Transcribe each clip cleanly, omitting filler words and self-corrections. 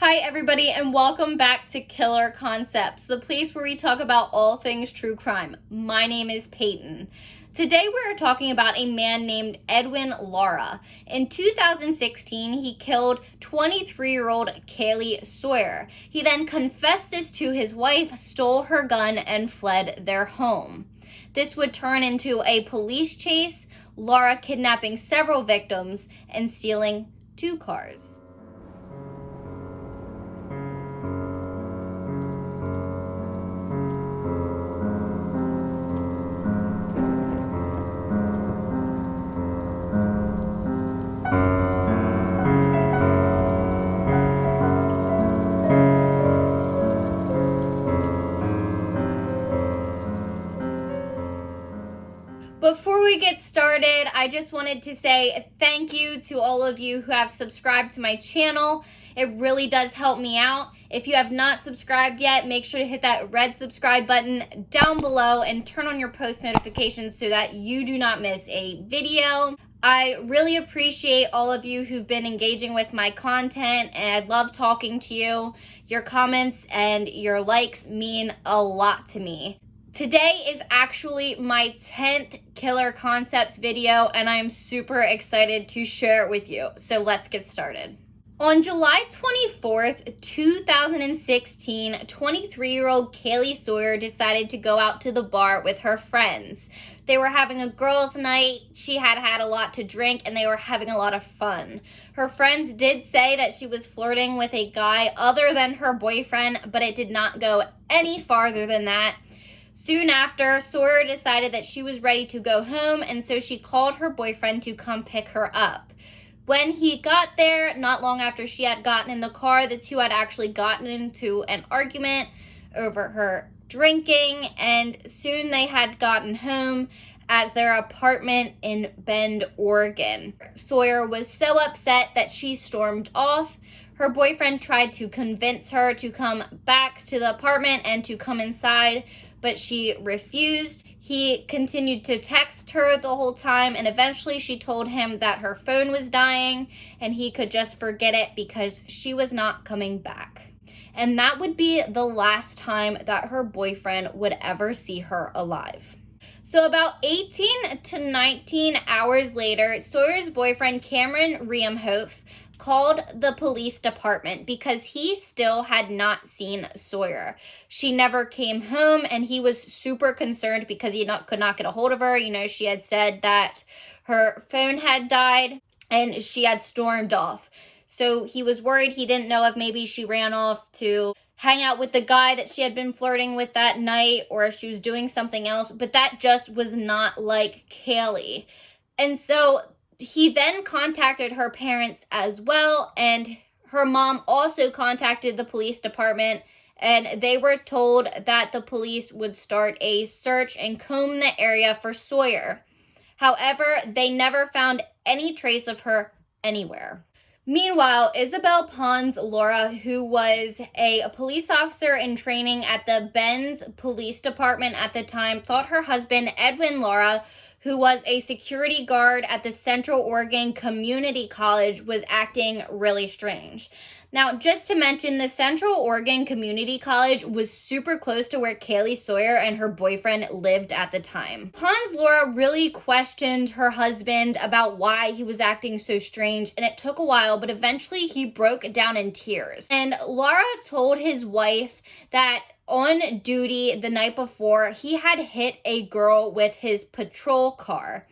Hi everybody and welcome back to Killer Concepts, the place where we talk about all things true crime. My name is Peyton. Today we're talking about a man named EDWIN LARA. In 2016, he killed 23-year-old Kaylee Sawyer. He then confessed this to his wife, stole her gun, and fled their home. This would turn into a police chase, Lara kidnapping several victims and stealing 2 cars. Before we get started, I just wanted to say thank you to all of you who have subscribed to my channel. It really does help me out. If you have not subscribed yet, make sure to hit that red subscribe button down below and turn on your post notifications so that you do not miss a video. I really appreciate all of you who've been engaging with my content, and I love talking to you. Your comments and your likes mean a lot to me. Today is actually my 10th Killer Concepts video, and I'm super excited to share it with you. So let's get started. On July 24th, 2016, 23-year-old Kaylee Sawyer decided to go out to the bar with her friends. They were having a girls' night. She had had a lot to drink, and they were having a lot of fun. Her friends did say that she was flirting with a guy other than her boyfriend, but it did not go any farther than that. Soon after, Sawyer decided that she was ready to go home, and so she called her boyfriend to come pick her up. When he got there, not long after she had gotten in the car, the two had actually gotten into an argument over her drinking, and soon they had gotten home at their apartment in Bend, Oregon. Sawyer was so upset that she stormed off. Her boyfriend tried to convince her to come back to the apartment and to come inside, but she refused. He continued to text her the whole time, and eventually she told him that her phone was dying and he could just forget it because she was not coming back. And that would be the last time that her boyfriend would ever see her alive. So about 18 to 19 hours later, Sawyer's boyfriend, Cameron Riemhoff, called the police department because he still had not seen Sawyer. She never came home, and he was super concerned because he could not get a hold of her. You know, she had said that her phone had died and she had stormed off. So he was worried. He didn't know if maybe she ran off to hang out with the guy that she had been flirting with that night, or if she was doing something else, but that just was not like Kaylee. And so he then contacted her parents as well, and her mom also contacted the police department, and they were told that the police would start a search and comb the area for Sawyer. However, they never found any trace of her anywhere. Meanwhile, Isabel Ponce-Lara, who was a police officer in training at the Bend Police Department at the time, thought her husband, EDWIN LARA, who was a security guard at the Central Oregon Community College, was acting really strange. Now, just to mention, the Central Oregon Community College was super close to where Kaylee Sawyer and her boyfriend lived at the time. Ponce-Lara really questioned her husband about why he was acting so strange, and it took a while, but eventually he broke down in tears. And Lara told his wife that on duty the night before, he had hit a girl with his patrol car.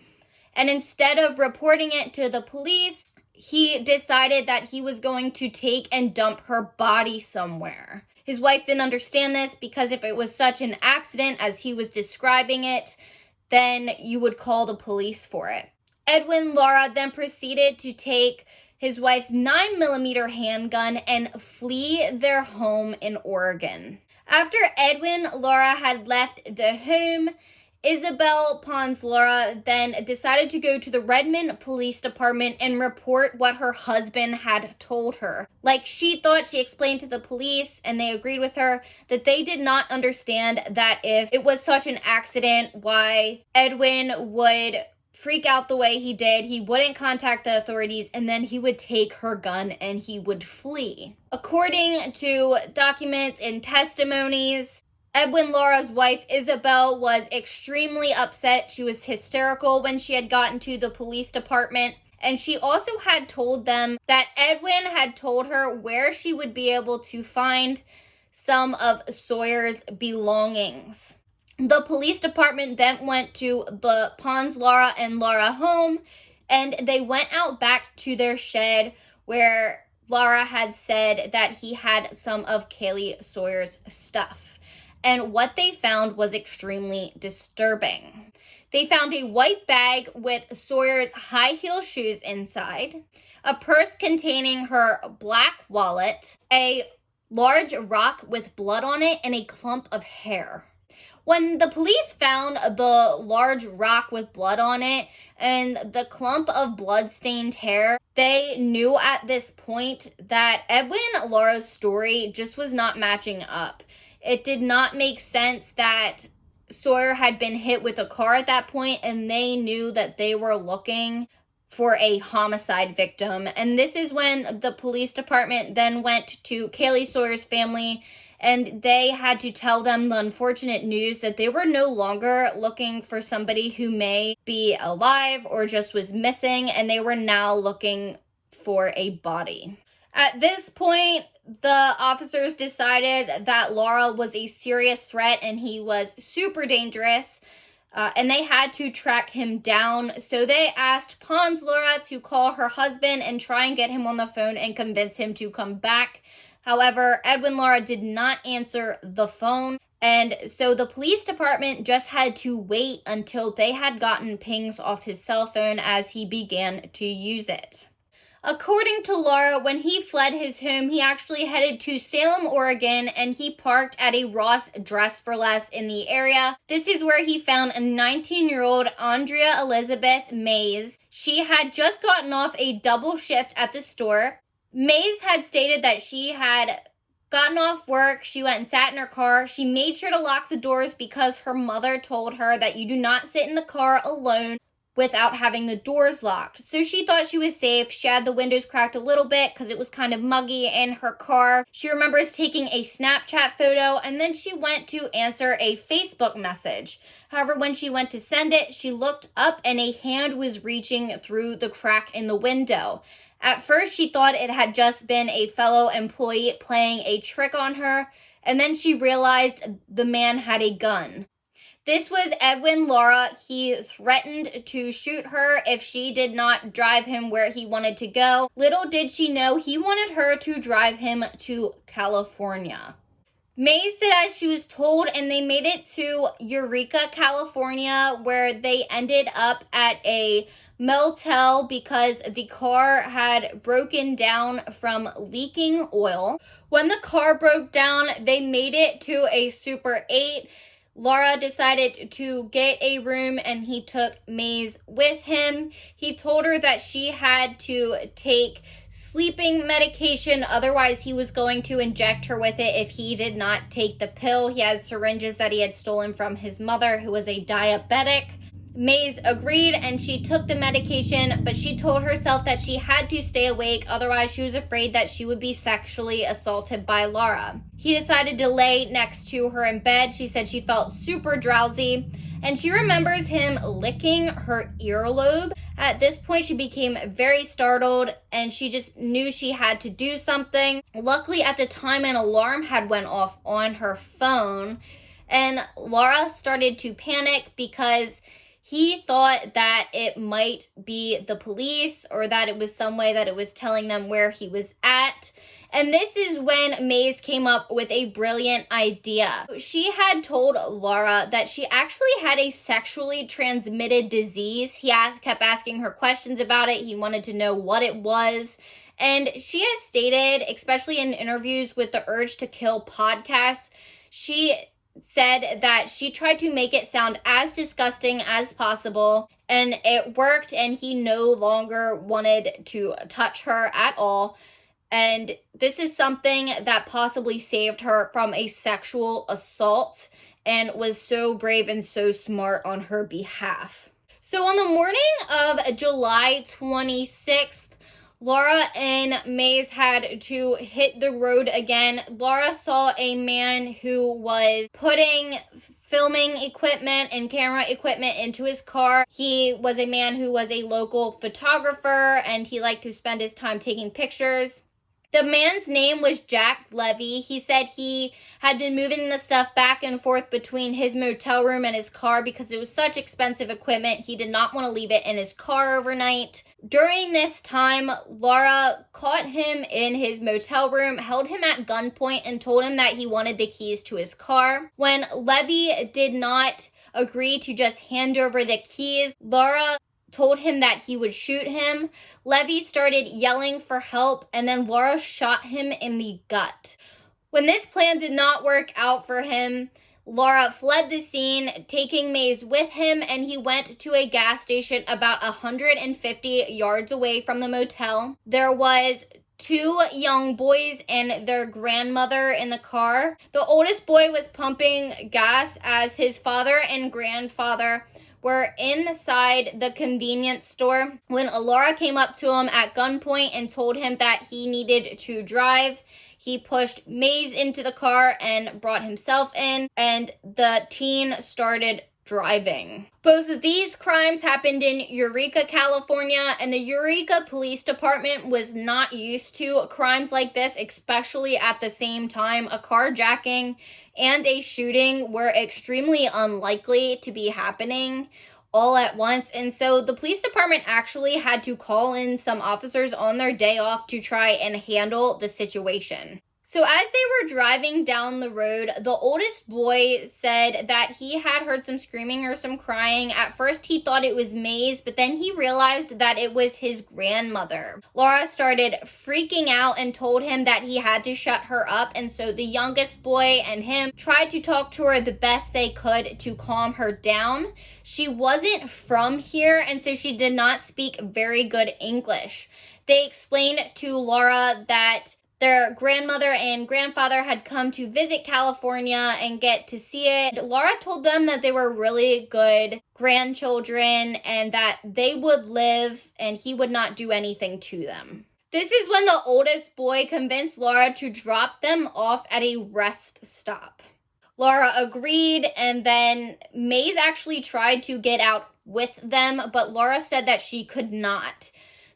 And instead of reporting it to the police, he decided that he was going to take and dump her body somewhere. His wife didn't understand this because if it was such an accident as he was describing it, then you would call the police for it. EDWIN LARA then proceeded to take his wife's 9mm handgun and flee their home in Oregon. After EDWIN LARA had left the home, Isabel Ponce-Lara then decided to go to the Redmond Police Department and report what her husband had told her. Like she thought, she explained to the police, and they agreed with her, that they did not understand that if it was such an accident, why EDWIN would freak out the way he did. He wouldn't contact the authorities, and then he would take her gun and he would flee. According to documents and testimonies, EDWIN LARA's wife, Isabel, was extremely upset. She was hysterical when she had gotten to the police department. And she also had told them that EDWIN had told her where she would be able to find some of Sawyer's belongings. The police department then went to the Ponce-Lara and Lara home, and they went out back to their shed where Lara had said that he had some of Kaylee Sawyer's stuff. And what they found was extremely disturbing. They found a white bag with Sawyer's high heel shoes inside, a purse containing her black wallet, a large rock with blood on it, and a clump of hair. When the police found the large rock with blood on it and the clump of blood-stained hair, they knew at this point that EDWIN LARA's story just was not matching up. It did not make sense that Sawyer had been hit with a car at that point, and they knew that they were looking for a homicide victim. And this is when the police department then went to Kaylee Sawyer's family, and they had to tell them the unfortunate news that they were no longer looking for somebody who may be alive or just was missing, and they were now looking for a body. At this point, the officers decided that Lara was a serious threat and he was super dangerous, and they had to track him down. So they asked Ponce-Lara to call her husband and try and get him on the phone and convince him to come back. However, EDWIN LARA did not answer the phone, and so the police department just had to wait until they had gotten pings off his cell phone as he began to use it. According to Lara, when he fled his home, he actually headed to Salem, Oregon, and he parked at a Ross Dress for Less in the area. This is where he found a 19-year-old Andrea Elizabeth Mays. She had just gotten off a double shift at the store. Mays had stated that she had gotten off work, she went and sat in her car. She made sure to lock the doors because her mother told her that you do not sit in the car alone without having the doors locked. So she thought she was safe. She had the windows cracked a little bit because it was kind of muggy in her car. She remembers taking a Snapchat photo, and then she went to answer a Facebook message. However, when she went to send it, she looked up and a hand was reaching through the crack in the window. At first, she thought it had just been a fellow employee playing a trick on her, and then she realized the man had a gun. This was EDWIN LARA. He threatened to shoot her if she did not drive him where he wanted to go. Little did she know he wanted her to drive him to California. Mays did as she was told, and they made it to Eureka, California, where they ended up at a motel because the car had broken down from leaking oil. When the car broke down, they made it to a Super 8. Lara decided to get a room and he took Mays with him. He told her that she had to take sleeping medication, otherwise he was going to inject her with it if he did not take the pill. He had syringes that he had stolen from his mother, who was a diabetic. Mays agreed and she took the medication, but she told herself that she had to stay awake, otherwise she was afraid that she would be sexually assaulted by Lara. He decided to lay next to her in bed. She said she felt super drowsy, and she remembers him licking her earlobe. At this point, she became very startled, and she just knew she had to do something. Luckily, at the time, an alarm had went off on her phone, and Lara started to panic because he thought that it might be the police or that it was some way that it was telling them where he was at. And this is when Mays came up with a brilliant idea. She had told Lara that she actually had a sexually transmitted disease. He kept asking her questions about it. He wanted to know what it was. And she has stated, especially in interviews with the Urge to Kill podcast, she said that she tried to make it sound as disgusting as possible, and it worked, and he no longer wanted to touch her at all. And this is something that possibly saved her from a sexual assault and was so brave and so smart on her behalf. So on the morning of July 26th, Lara and Maze had to hit the road again. Lara saw a man who was putting filming equipment and camera equipment into his car. He was a man who was a local photographer, and he liked to spend his time taking pictures. The man's name was Jack Levy. He said he had been moving the stuff back and forth between his motel room and his car because it was such expensive equipment. He did not want to leave it in his car overnight. During this time, Lara caught him in his motel room, held him at gunpoint, and told him that he wanted the keys to his car. When Levy did not agree to just hand over the keys, Lara told him that he would shoot him. Levy started yelling for help, and then Lara shot him in the gut. When this plan did not work out for him, Lara fled the scene, taking Maze with him, and he went to a gas station about 150 yards away from the motel. There was 2 young boys and their grandmother in the car. The oldest boy was pumping gas as his father and grandfather were inside the convenience store when Lara came up to him at gunpoint and told him that he needed to drive. He pushed Maze into the car and brought himself in, and the teen started driving. Both of these crimes happened in Eureka, California, and the Eureka Police Department was not used to crimes like this, especially at the same time. A carjacking and a shooting were extremely unlikely to be happening all at once, and so the police department actually had to call in some officers on their day off to try and handle the situation. So as they were driving down the road, the oldest boy said that he had heard some screaming or some crying. At first, he thought it was Maze, but then he realized that it was his grandmother. Lara started freaking out and told him that he had to shut her up, and so the youngest boy and him tried to talk to her the best they could to calm her down. She wasn't from here, and so she did not speak very good English. They explained to Lara that their grandmother and grandfather had come to visit California and get to see it. Lara told them that they were really good grandchildren and that they would live and he would not do anything to them. This is when the oldest boy convinced Lara to drop them off at a rest stop. Lara agreed, and then Maze actually tried to get out with them, but Lara said that she could not.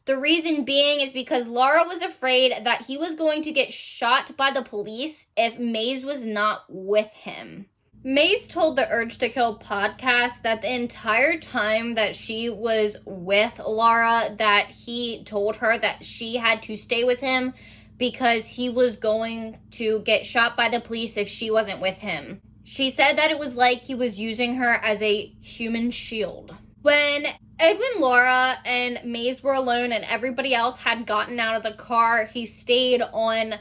The reason being is because Lara was afraid that he was going to get shot by the police if Maze was not with him. Maze told the Urge to Kill podcast that the entire time that she was with Lara, that he told her that she had to stay with him because he was going to get shot by the police if she wasn't with him. She said that it was like he was using her as a human shield. When EDWIN LARA and Maze were alone and everybody else had gotten out of the car, he stayed on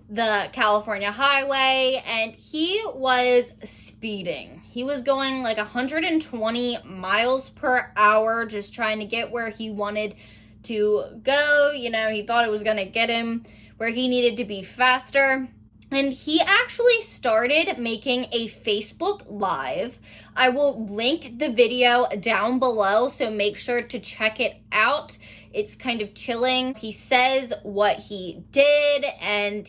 the California highway and he was speeding. He was going like 120 miles per hour just trying to get where he wanted to go. You know, he thought it was going to get him where he needed to be faster. And he actually started making a Facebook Live. I will link the video down below, so make sure to check it out. It's kind of chilling. He says what he did, and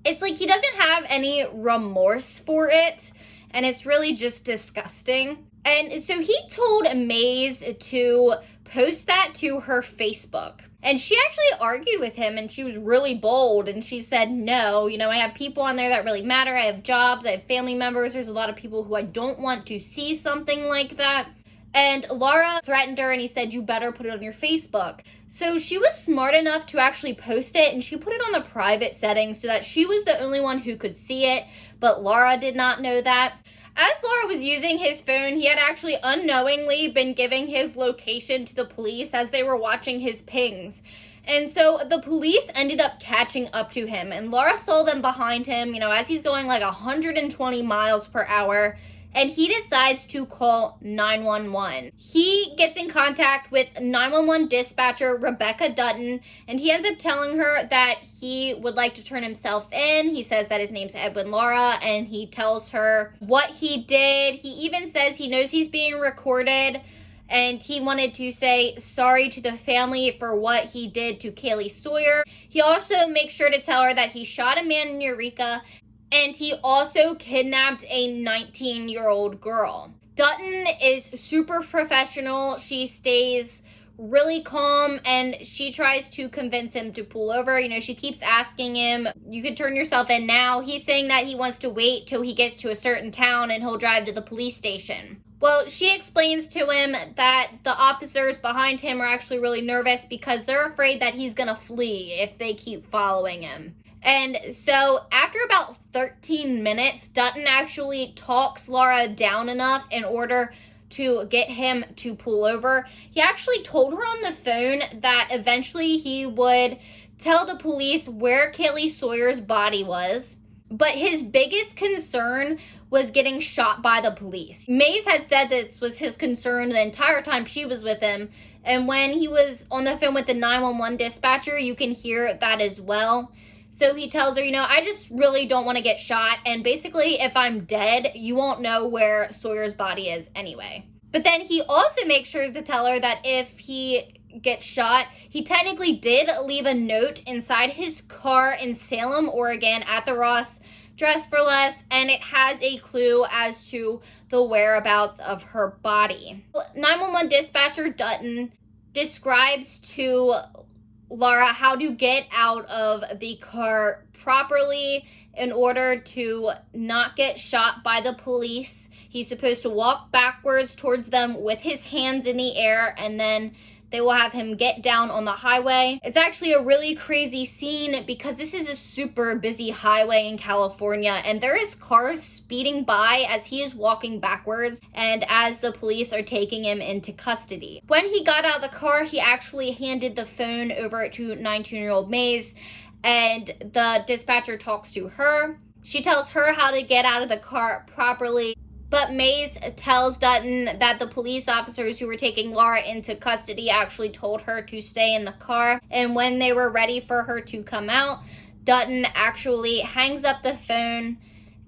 it's like he doesn't have any remorse for it, and it's really just disgusting. And so he told Maze to post that to her Facebook. And she actually argued with him, and she was really bold, and she said, no, you know, I have people on there that really matter. I have jobs, I have family members. There's a lot of people who I don't want to see something like that. And Lara threatened her, and he said, you better put it on your Facebook. So she was smart enough to actually post it, and she put it on the private settings so that she was the only one who could see it, but Lara did not know that. As Lara was using his phone, he had actually unknowingly been giving his location to the police as they were watching his pings. And so the police ended up catching up to him, and Lara saw them behind him, you know, as he's going like 120 miles per hour, and he decides to call 911. He gets in contact with 911 dispatcher Rebecca Dutton, and he ends up telling her that he would like to turn himself in. He says that his name's EDWIN LARA, and he tells her what he did. He even says he knows he's being recorded, and he wanted to say sorry to the family for what he did to Kaylee Sawyer. He also makes sure to tell her that he shot a man in Eureka, and he also kidnapped a 19-year-old girl. Dutton is super professional. She stays really calm, and she tries to convince him to pull over. You know, she keeps asking him, you could turn yourself in now. He's saying that he wants to wait till he gets to a certain town and he'll drive to the police station. Well, she explains to him that the officers behind him are actually really nervous because they're afraid that he's gonna flee if they keep following him. And so after about 13 minutes, Dutton actually talks Lara down enough in order to get him to pull over. He actually told her on the phone that eventually he would tell the police where Kaylee Sawyer's body was, but his biggest concern was getting shot by the police. Mays had said this was his concern the entire time she was with him, and when he was on the phone with the 911 dispatcher, you can hear that as well. So he tells her, you know, I just really don't want to get shot, and basically if I'm dead, you won't know where Sawyer's body is anyway. But then he also makes sure to tell her that if he gets shot, he technically did leave a note inside his car in Salem, Oregon at the Ross Dress for Less, and it has a clue as to the whereabouts of her body. 911 dispatcher Dutton describes to Lara how to get out of the car properly in order to not get shot by the police. He's supposed to walk backwards towards them with his hands in the air, and then they will have him get down on the highway. It's actually a really crazy scene because this is a super busy highway in California, and there is cars speeding by as he is walking backwards and as the police are taking him into custody. When he got out of the car, he actually handed the phone over to 19-year-old Mays, and the dispatcher talks to her. She tells her how to get out of the car properly. But Mays tells Dutton that the police officers who were taking Lara into custody actually told her to stay in the car. And when they were ready for her to come out, Dutton actually hangs up the phone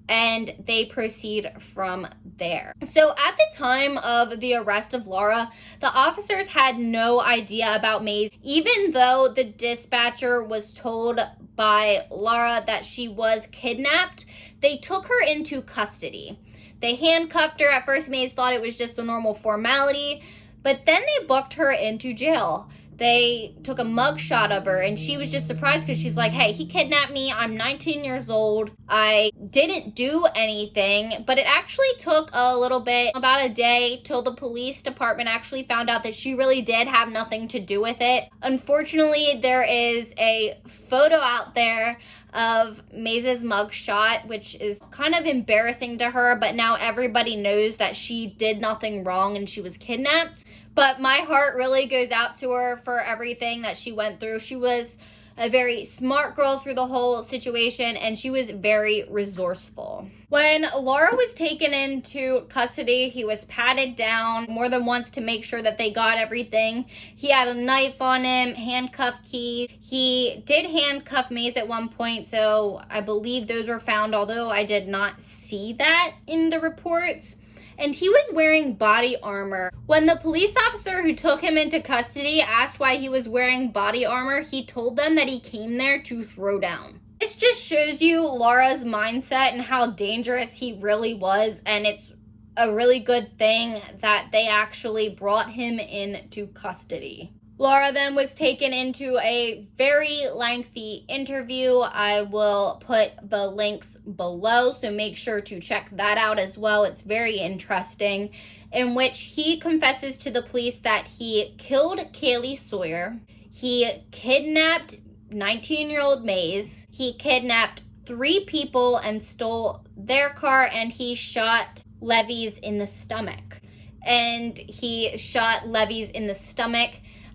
and they proceed from there. So at the time of the arrest of Lara, the officers had no idea about Mays, even though the dispatcher was told by Lara that she was kidnapped. They took her into custody. They handcuffed her. At first, Mays thought it was just a normal formality, but then they booked her into jail. They took a mug shot of her, and she was just surprised because she's like, hey, he kidnapped me. I'm 19 years old. I didn't do anything, but it actually took a little bit, about a day, till the police department actually found out that she really did have nothing to do with it. Unfortunately, there is a photo out there of Mays's mugshot, which is kind of embarrassing to her, but now everybody knows that she did nothing wrong and she was kidnapped. But my heart really goes out to her for everything that she went through. She was a very smart girl through the whole situation, and she was very resourceful. When Lara was taken into custody, he was patted down more than once to make sure that they got everything. He had a knife on him, handcuff key. He did handcuff Mays at one point, so I believe those were found, although I did not see that in the reports. And he was wearing body armor. When the police officer who took him into custody asked why he was wearing body armor, he told them that he came there to throw down. This just shows you Lara's mindset and how dangerous he really was, and it's a really good thing that they actually brought him into custody. Lara then was taken into a very lengthy interview. I will put the links below, so make sure to check that out as well. It's very interesting, in which he confesses to the police that he killed Kaylee Sawyer. He kidnapped 19-year-old Mays. He kidnapped 3 people and stole their car, and he shot Levy's in the stomach.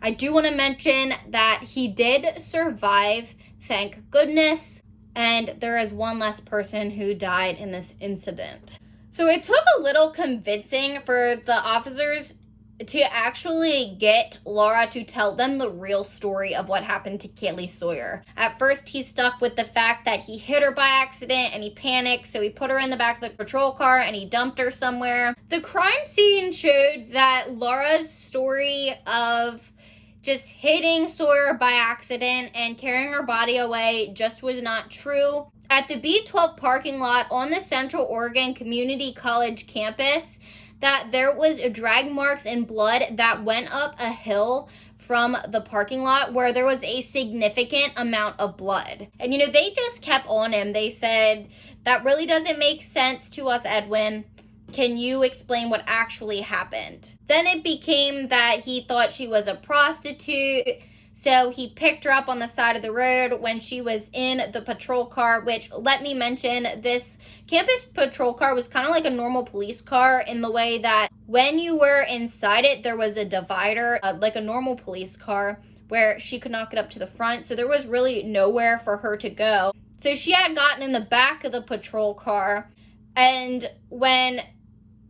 I do want to mention that he did survive, thank goodness, and there is one less person who died in this incident. So it took a little convincing for the officers to actually get Lara to tell them the real story of what happened to Kaylee Sawyer. At first, he stuck with the fact that he hit her by accident and he panicked, so he put her in the back of the patrol car and he dumped her somewhere. The crime scene showed that Lara's story of just hitting Sawyer by accident and carrying her body away just was not true. At the B12 parking lot on the Central Oregon Community College campus, that there was drag marks and blood that went up a hill from the parking lot where there was a significant amount of blood. And, they just kept on him. They said, that really doesn't make sense to us, Edwin. Can you explain what actually happened? Then it became that he thought she was a prostitute, so he picked her up on the side of the road when she was in the patrol car, which, let me mention, this campus patrol car was kind of like a normal police car in the way that when you were inside it, there was a divider, like a normal police car, where she could not get up to the front, so there was really nowhere for her to go. So she had gotten in the back of the patrol car, and when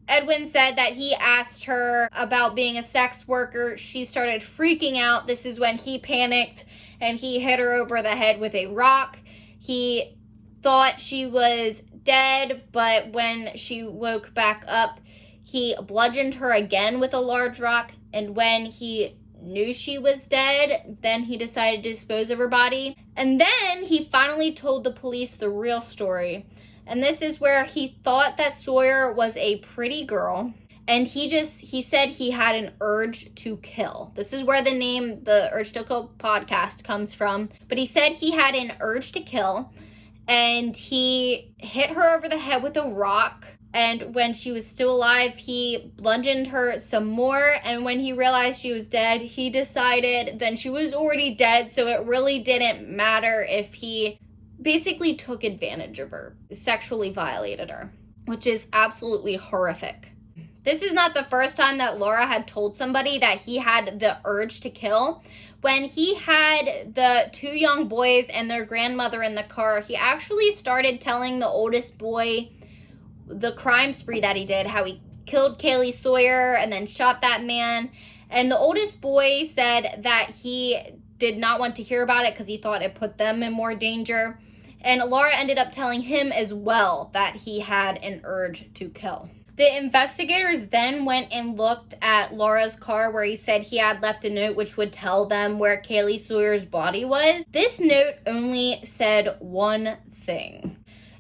Edwin said that he asked her about being a sex worker, she started freaking out. This is when he panicked and he hit her over the head with a rock. He thought she was dead, but when she woke back up, he bludgeoned her again with a large rock. And when he knew she was dead, then he decided to dispose of her body. And then he finally told the police the real story. And this is where he thought that Sawyer was a pretty girl. And he said he had an urge to kill. This is where the name, the Urge to Kill podcast comes from. But he said he had an urge to kill. And he hit her over the head with a rock. And when she was still alive, he bludgeoned her some more. And when he realized she was dead, he decided then she was already dead. So it really didn't matter if he basically took advantage of her, sexually violated her, which is absolutely horrific. This is not the first time that Lara had told somebody that he had the urge to kill. When he had the two young boys and their grandmother in the car, he actually started telling the oldest boy the crime spree that he did, how he killed Kaylee Sawyer and then shot that man. And the oldest boy said that he did not want to hear about it because he thought it put them in more danger. And Lara ended up telling him as well that he had an urge to kill. The investigators then went and looked at Lara's car where he said he had left a note which would tell them where Kaylee Sawyer's body was. This note only said one thing.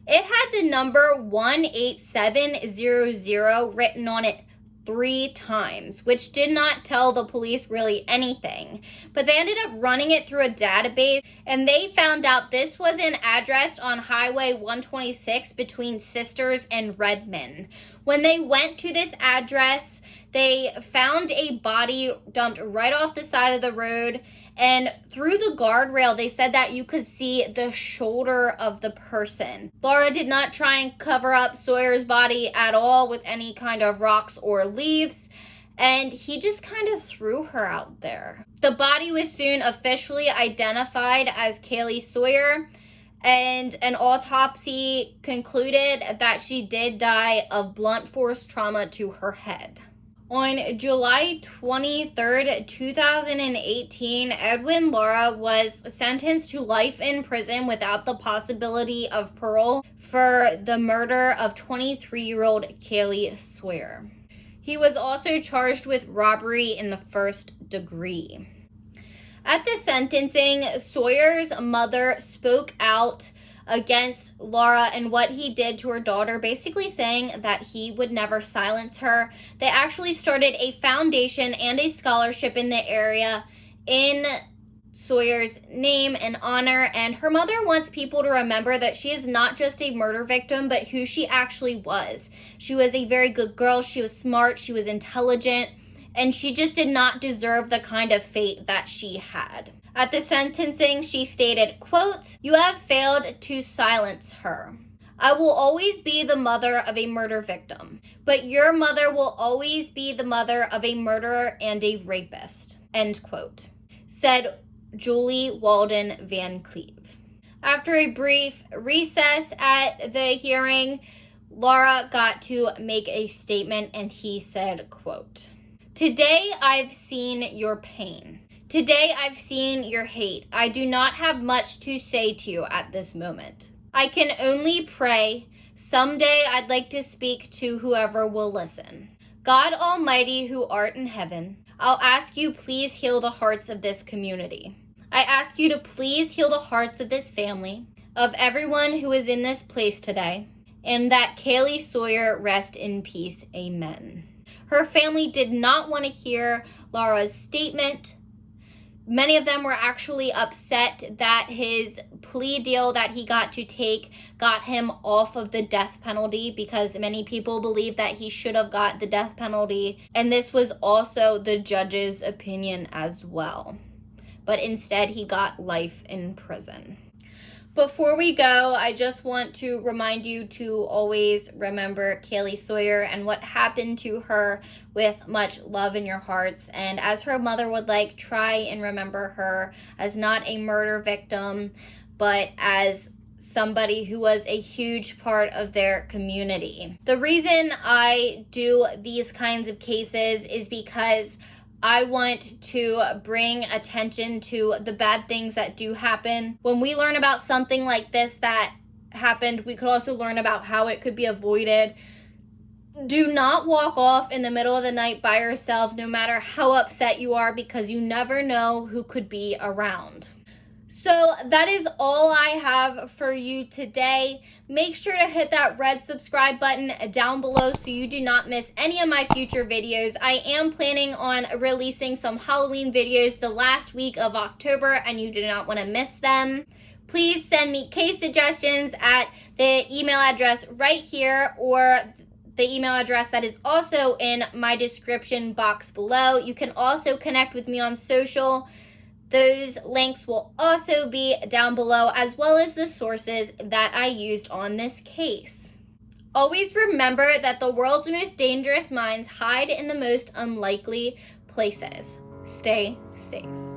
It had the number 18700 written on it 3 times, which did not tell the police really anything. But they ended up running it through a database, and they found out this was an address on Highway 126 between Sisters and Redmond. When they went to this address, they found a body dumped right off the side of the road, and through the guardrail, they said that you could see the shoulder of the person. Lara did not try and cover up Sawyer's body at all with any kind of rocks or leaves, and he just kind of threw her out there. The body was soon officially identified as Kaylee Sawyer, and an autopsy concluded that she did die of blunt force trauma to her head. On July 23rd, 2018, EDWIN LARA was sentenced to life in prison without the possibility of parole for the murder of 23-year-old Kaylee Sawyer. He was also charged with robbery in the first degree. At the sentencing, Sawyer's mother spoke out against Lara and what he did to her daughter, basically saying that he would never silence her. They actually started a foundation and a scholarship in the area in Sawyer's name and honor, and her mother wants people to remember that she is not just a murder victim, but who she actually was. She was a very good girl, she was smart, she was intelligent, and she just did not deserve the kind of fate that she had. At the sentencing, she stated, quote, "You have failed to silence her. I will always be the mother of a murder victim, but your mother will always be the mother of a murderer and a rapist," end quote, said Julie Walden Van Cleve. After a brief recess at the hearing, Lara got to make a statement, and he said, quote, Today I've seen your pain. Today I've seen your hate. I do not have much to say to you at this moment. I can only pray. Someday I'd like to speak to whoever will listen. God Almighty who art in heaven, I'll ask you please heal the hearts of this community. I ask you to please heal the hearts of this family, of everyone who is in this place today, and that Kaylee Sawyer rest in peace. Amen. Her family did not want to hear Lara's statement. Many of them were actually upset that his plea deal that he got to take got him off of the death penalty, because many people believe that he should have got the death penalty. And this was also the judge's opinion as well. But instead, he got life in prison. Before we go, I just want to remind you to always remember Kaylee Sawyer and what happened to her with much love in your hearts. And as her mother would like, try and remember her as not a murder victim, but as somebody who was a huge part of their community. The reason I do these kinds of cases is because I want to bring attention to the bad things that do happen. When we learn about something like this that happened, we could also learn about how it could be avoided. Do not walk off in the middle of the night by yourself, no matter how upset you are, because you never know who could be around. So that is all I have for you today. Make sure to hit that red subscribe button down below so you do not miss any of my future videos. I am planning on releasing some Halloween videos the last week of October, and you do not want to miss them. Please send me case suggestions at the email address right here, or the email address that is also in my description box below. You can also connect with me on social. Those links will also be down below, as well as the sources that I used on this case. Always remember that the world's most dangerous minds hide in the most unlikely places. Stay safe.